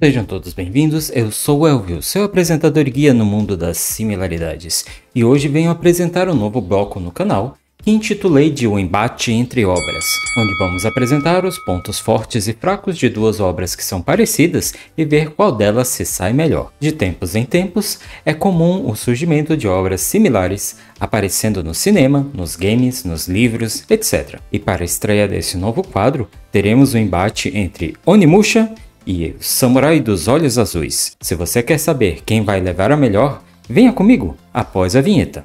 Sejam todos bem-vindos, eu sou o Elvio, seu apresentador e guia no mundo das similaridades, e hoje venho apresentar um novo bloco no canal, que intitulei de O Embate entre Obras, onde vamos apresentar os pontos fortes e fracos de duas obras que são parecidas e ver qual delas se sai melhor. De tempos em tempos, é comum o surgimento de obras similares aparecendo no cinema, nos games, nos livros, etc. E para a estreia desse novo quadro, teremos o embate entre Onimusha e o Samurai dos Olhos Azuis. Se você quer saber quem vai levar a melhor, venha comigo após a vinheta.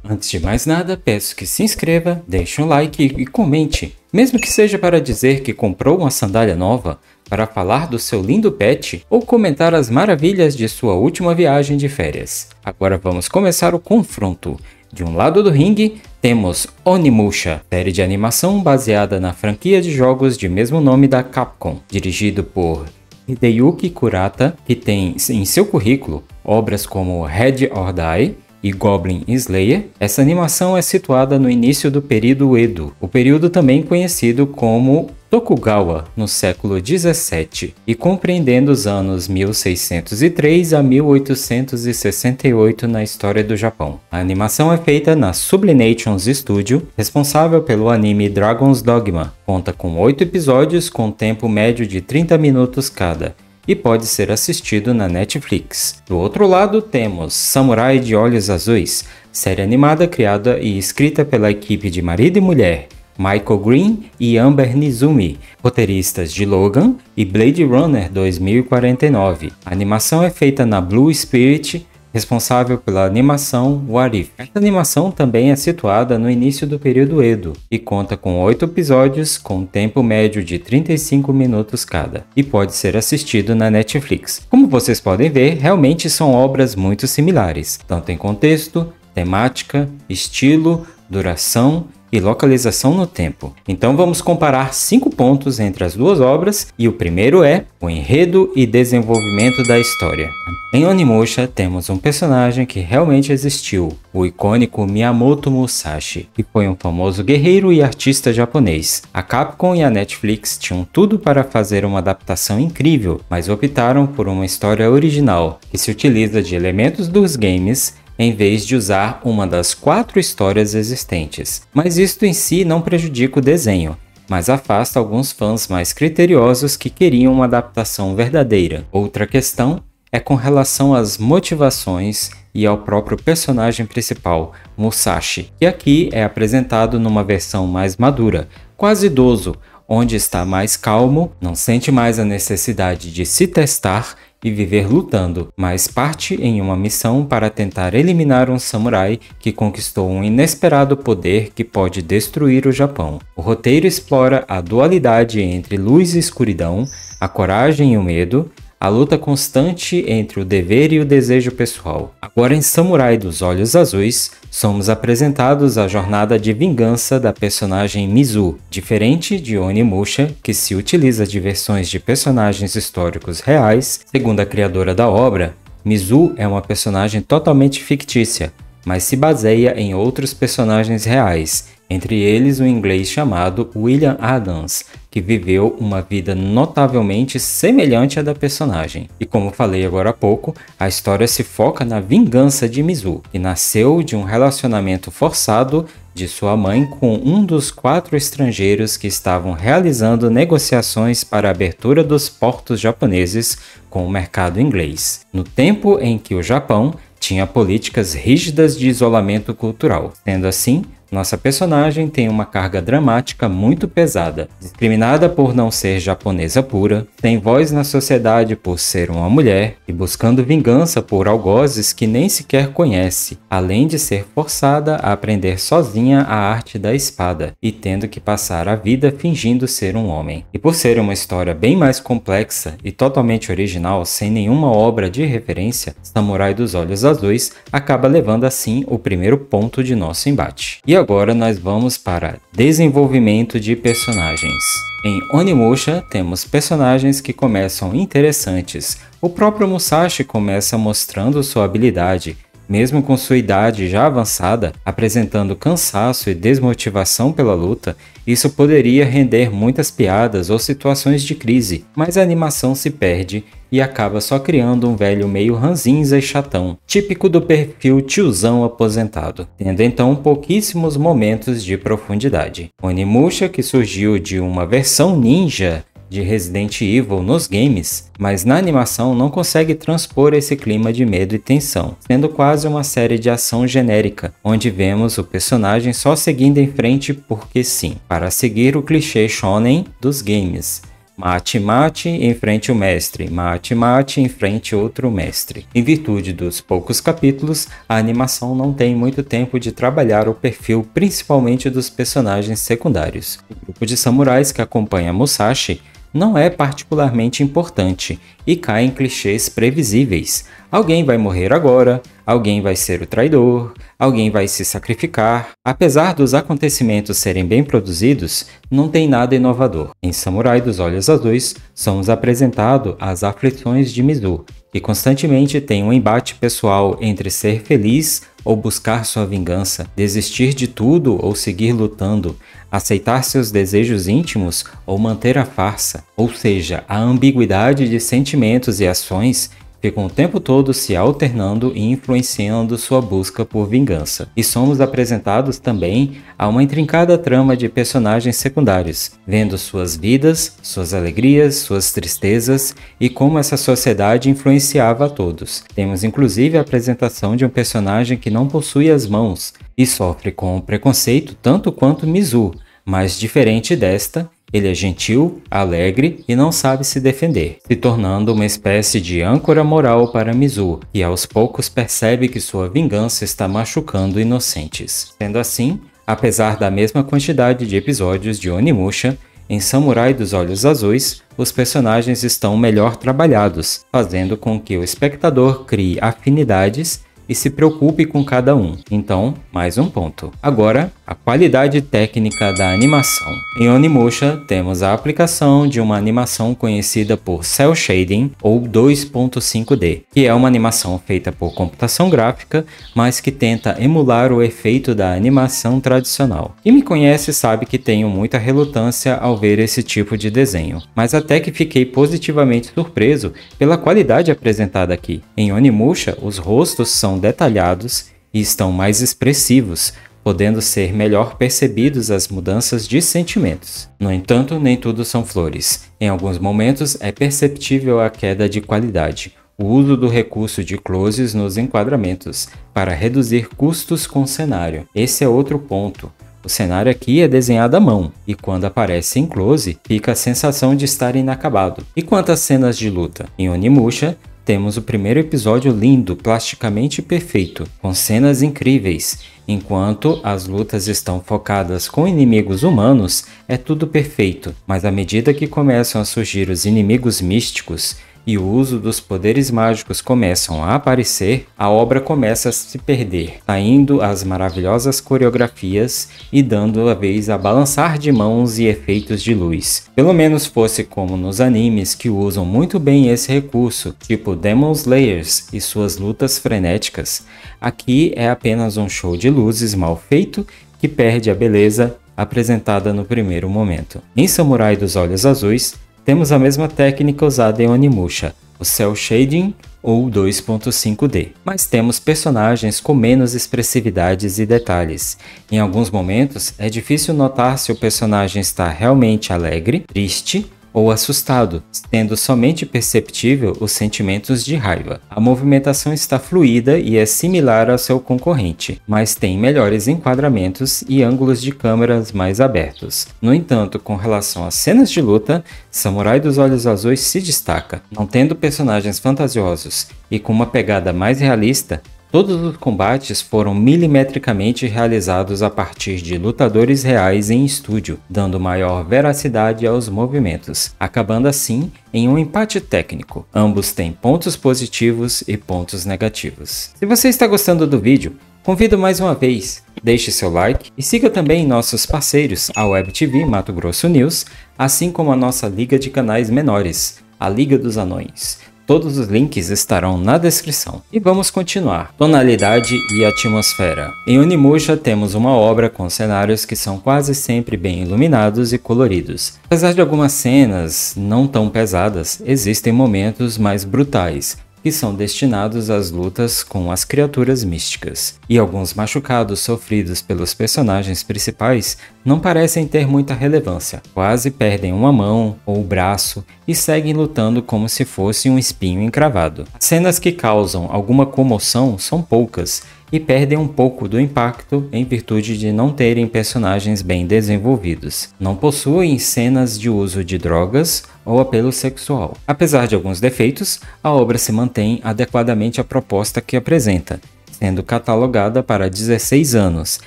Antes de mais nada, peço que se inscreva, deixe um like e comente, mesmo que seja para dizer que comprou uma sandália nova, para falar do seu lindo pet ou comentar as maravilhas de sua última viagem de férias. Agora vamos começar o confronto. De um lado do ringue, temos Onimusha, série de animação baseada na franquia de jogos de mesmo nome da Capcom, dirigido por Hideyuki Kurata, que tem em seu currículo obras como Red or Die e Goblin Slayer. Essa animação é situada no início do período Edo, o período também conhecido como Tokugawa, no século 17, e compreendendo os anos 1603 a 1868 na história do Japão. A animação é feita na Sublimations Studio, responsável pelo anime Dragon's Dogma. Conta com 8 episódios com tempo médio de 30 minutos cada, e pode ser assistido na Netflix. Do outro lado temos Samurai de Olhos Azuis, série animada criada e escrita pela equipe de Marido e Mulher, Michael Green e Amber Nizumi, roteiristas de Logan e Blade Runner 2049. A animação é feita na Blue Spirit, responsável pela animação What If. Essa animação também é situada no início do período Edo e conta com 8 episódios com tempo médio de 35 minutos cada e pode ser assistido na Netflix. Como vocês podem ver, realmente são obras muito similares, tanto em contexto, temática, estilo, duração e localização no tempo. Então vamos comparar 5 pontos entre as duas obras, e o primeiro é o enredo e desenvolvimento da história. Em Onimusha temos um personagem que realmente existiu, o icônico Miyamoto Musashi, que foi um famoso guerreiro e artista japonês. A Capcom e a Netflix tinham tudo para fazer uma adaptação incrível, mas optaram por uma história original, que se utiliza de elementos dos games em vez de usar uma das 4 histórias existentes. Mas isto em si não prejudica o desenho, mas afasta alguns fãs mais criteriosos que queriam uma adaptação verdadeira. Outra questão é com relação às motivações e ao próprio personagem principal, Musashi, que aqui é apresentado numa versão mais madura, quase idoso, onde está mais calmo, não sente mais a necessidade de se testar e viver lutando, mas parte em uma missão para tentar eliminar um samurai que conquistou um inesperado poder que pode destruir o Japão. O roteiro explora a dualidade entre luz e escuridão, a coragem e o medo, a luta constante entre o dever e o desejo pessoal. Agora em Samurai dos Olhos Azuis, somos apresentados a jornada de vingança da personagem Mizu, diferente de Onimusha, que se utiliza de versões de personagens históricos reais. Segundo a criadora da obra, Mizu é uma personagem totalmente fictícia, mas se baseia em outros personagens reais, entre eles o inglês chamado William Adams, que viveu uma vida notavelmente semelhante à da personagem. E como falei agora há pouco, a história se foca na vingança de Mizu, que nasceu de um relacionamento forçado de sua mãe com um dos 4 estrangeiros que estavam realizando negociações para a abertura dos portos japoneses com o mercado inglês, no tempo em que o Japão tinha políticas rígidas de isolamento cultural. Sendo assim, nossa personagem tem uma carga dramática muito pesada, discriminada por não ser japonesa pura, tem voz na sociedade por ser uma mulher e buscando vingança por algozes que nem sequer conhece, além de ser forçada a aprender sozinha a arte da espada e tendo que passar a vida fingindo ser um homem. E por ser uma história bem mais complexa e totalmente original, sem nenhuma obra de referência, Samurai dos Olhos Azuis acaba levando assim o primeiro ponto de nosso embate. E agora nós vamos para desenvolvimento de personagens. Em Onimusha temos personagens que começam interessantes. O próprio Musashi começa mostrando sua habilidade, Mesmo com sua idade já avançada, apresentando cansaço e desmotivação pela luta, isso poderia render muitas piadas ou situações de crise, mas a animação se perde e acaba só criando um velho meio ranzinza e chatão, típico do perfil tiozão aposentado, tendo então pouquíssimos momentos de profundidade. Onimusha, que surgiu de uma versão ninja de Resident Evil nos games, mas na animação não consegue transpor esse clima de medo e tensão, sendo quase uma série de ação genérica, onde vemos o personagem só seguindo em frente porque sim, para seguir o clichê shonen dos games. Mate, mate, enfrente o mestre. Mate, mate, enfrente outro mestre. Em virtude dos poucos capítulos, a animação não tem muito tempo de trabalhar o perfil principalmente dos personagens secundários. O grupo de samurais que acompanha Musashi não é particularmente importante e cai em clichês previsíveis. Alguém vai morrer agora, alguém vai ser o traidor, alguém vai se sacrificar. Apesar dos acontecimentos serem bem produzidos, não tem nada inovador. Em Samurai dos Olhos Azuis, somos apresentados as aflições de Mizu, que constantemente tem um embate pessoal entre ser feliz ou buscar sua vingança, desistir de tudo ou seguir lutando, aceitar seus desejos íntimos ou manter a farsa. Ou seja, a ambiguidade de sentimentos e ações ficam o tempo todo se alternando e influenciando sua busca por vingança. E somos apresentados também a uma intrincada trama de personagens secundários, vendo suas vidas, suas alegrias, suas tristezas e como essa sociedade influenciava a todos. Temos inclusive a apresentação de um personagem que não possui as mãos e sofre com o preconceito tanto quanto Mizu, mas diferente desta, ele é gentil, alegre e não sabe se defender, se tornando uma espécie de âncora moral para Mizu, que aos poucos percebe que sua vingança está machucando inocentes. Sendo assim, apesar da mesma quantidade de episódios de Onimusha, em Samurai dos Olhos Azuis, os personagens estão melhor trabalhados, fazendo com que o espectador crie afinidades e se preocupe com cada um. Então, mais um ponto. Agora, a qualidade técnica da animação. Em Onimusha, temos a aplicação de uma animação conhecida por Cel Shading ou 2.5D, que é uma animação feita por computação gráfica, mas que tenta emular o efeito da animação tradicional. Quem me conhece sabe que tenho muita relutância ao ver esse tipo de desenho, mas até que fiquei positivamente surpreso pela qualidade apresentada aqui. Em Onimusha, os rostos são detalhados e estão mais expressivos, podendo ser melhor percebidos as mudanças de sentimentos. No entanto, nem tudo são flores. Em alguns momentos é perceptível a queda de qualidade. O uso do recurso de closes nos enquadramentos, para reduzir custos com o cenário. Esse é outro ponto. O cenário aqui é desenhado à mão, e quando aparece em close, fica a sensação de estar inacabado. E quanto às cenas de luta? Em Onimusha, temos o primeiro episódio lindo, plasticamente perfeito, com cenas incríveis. Enquanto as lutas estão focadas com inimigos humanos, é tudo perfeito, mas à medida que começam a surgir os inimigos místicos e o uso dos poderes mágicos começam a aparecer, a obra começa a se perder, saindo as maravilhosas coreografias e dando a vez a balançar de mãos e efeitos de luz. Pelo menos fosse como nos animes que usam muito bem esse recurso, tipo Demon Slayers e suas lutas frenéticas. Aqui é apenas um show de luzes mal feito que perde a beleza apresentada no primeiro momento. Em Samurai dos Olhos Azuis, temos a mesma técnica usada em Onimusha, o Cel Shading ou 2.5D, mas temos personagens com menos expressividades e detalhes. Em alguns momentos, é difícil notar se o personagem está realmente alegre, triste ou assustado, tendo somente perceptível os sentimentos de raiva. A movimentação está fluida e é similar ao seu concorrente, mas tem melhores enquadramentos e ângulos de câmeras mais abertos. No entanto, com relação às cenas de luta, Samurai dos Olhos Azuis se destaca, não tendo personagens fantasiosos e com uma pegada mais realista. Todos os combates foram milimetricamente realizados a partir de lutadores reais em estúdio, dando maior veracidade aos movimentos, acabando assim em um empate técnico. Ambos têm pontos positivos e pontos negativos. Se você está gostando do vídeo, convido mais uma vez, deixe seu like e siga também nossos parceiros, a WebTV Mato Grosso News, assim como a nossa liga de canais menores, a Liga dos Anões. Todos os links estarão na descrição. E vamos continuar. Tonalidade e atmosfera. Em Onimusha temos uma obra com cenários que são quase sempre bem iluminados e coloridos. Apesar de algumas cenas não tão pesadas, existem momentos mais brutais, que são destinados às lutas com as criaturas místicas. E alguns machucados sofridos pelos personagens principais não parecem ter muita relevância, quase perdem uma mão ou braço e seguem lutando como se fosse um espinho encravado. As cenas que causam alguma comoção são poucas e perdem um pouco do impacto em virtude de não terem personagens bem desenvolvidos. Não possuem cenas de uso de drogas ou apelo sexual. Apesar de alguns defeitos, a obra se mantém adequadamente à proposta que apresenta. Sendo catalogada para 16 anos,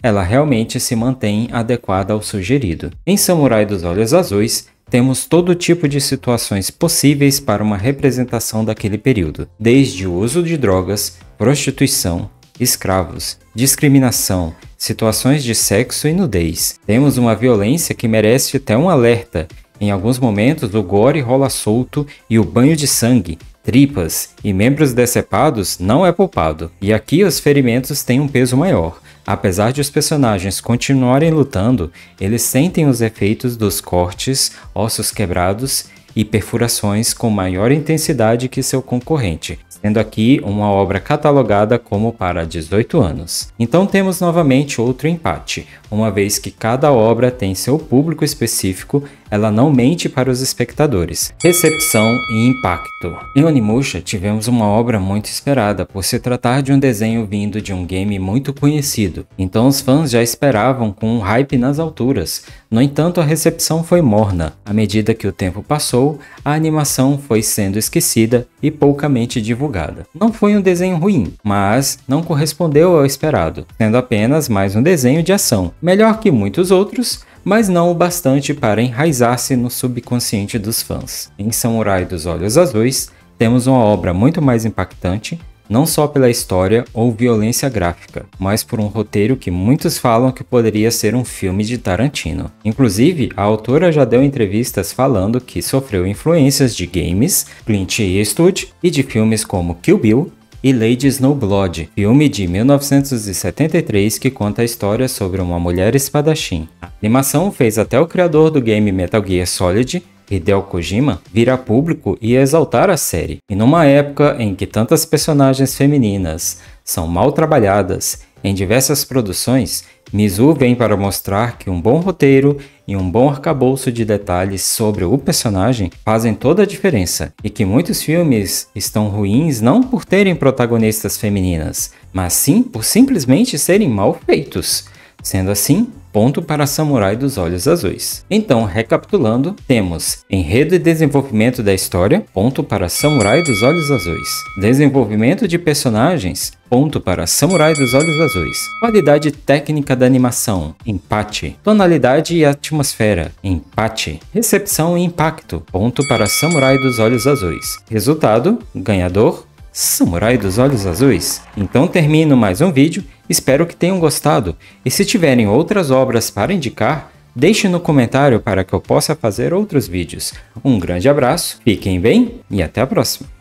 ela realmente se mantém adequada ao sugerido. Em Samurai dos Olhos Azuis, temos todo tipo de situações possíveis para uma representação daquele período, desde o uso de drogas, prostituição, escravos, discriminação, situações de sexo e nudez. Temos uma violência que merece até um alerta. Em alguns momentos o gore rola solto e o banho de sangue, tripas e membros decepados não é poupado. E aqui os ferimentos têm um peso maior. Apesar de os personagens continuarem lutando, eles sentem os efeitos dos cortes, ossos quebrados e perfurações com maior intensidade que seu concorrente, sendo aqui uma obra catalogada como para 18 anos. Então temos novamente outro empate, uma vez que cada obra tem seu público específico, ela não mente para os espectadores. Recepção e impacto. Em Onimusha tivemos uma obra muito esperada, por se tratar de um desenho vindo de um game muito conhecido, então os fãs já esperavam com um hype nas alturas. No entanto, a recepção foi morna. À medida que o tempo passou, a animação foi sendo esquecida e poucamente divulgada. Não foi um desenho ruim, mas não correspondeu ao esperado, sendo apenas mais um desenho de ação, melhor que muitos outros, mas não o bastante para enraizar-se no subconsciente dos fãs. Em Samurai dos Olhos Azuis, temos uma obra muito mais impactante, não só pela história ou violência gráfica, mas por um roteiro que muitos falam que poderia ser um filme de Tarantino. Inclusive, a autora já deu entrevistas falando que sofreu influências de games, Clint Eastwood e de filmes como Kill Bill e Lady Snowblood, filme de 1973 que conta a história sobre uma mulher espadachim. A animação fez até o criador do game Metal Gear Solid, Hideo Kojima, vir a público e exaltar a série. E numa época em que tantas personagens femininas são mal trabalhadas em diversas produções, Mizu vem para mostrar que um bom roteiro e um bom arcabouço de detalhes sobre o personagem fazem toda a diferença, e que muitos filmes estão ruins não por terem protagonistas femininas, mas sim por simplesmente serem mal feitos. Sendo assim, ponto para Samurai dos Olhos Azuis. Então, recapitulando, temos enredo e desenvolvimento da história, ponto para Samurai dos Olhos Azuis. Desenvolvimento de personagens, ponto para Samurai dos Olhos Azuis. Qualidade técnica da animação, empate. Tonalidade e atmosfera, empate. Recepção e impacto, ponto para Samurai dos Olhos Azuis. Resultado, ganhador, Samurai dos Olhos Azuis. Então termino mais um vídeo, espero que tenham gostado, e se tiverem outras obras para indicar, deixe no comentário para que eu possa fazer outros vídeos. Um grande abraço, fiquem bem e até a próxima!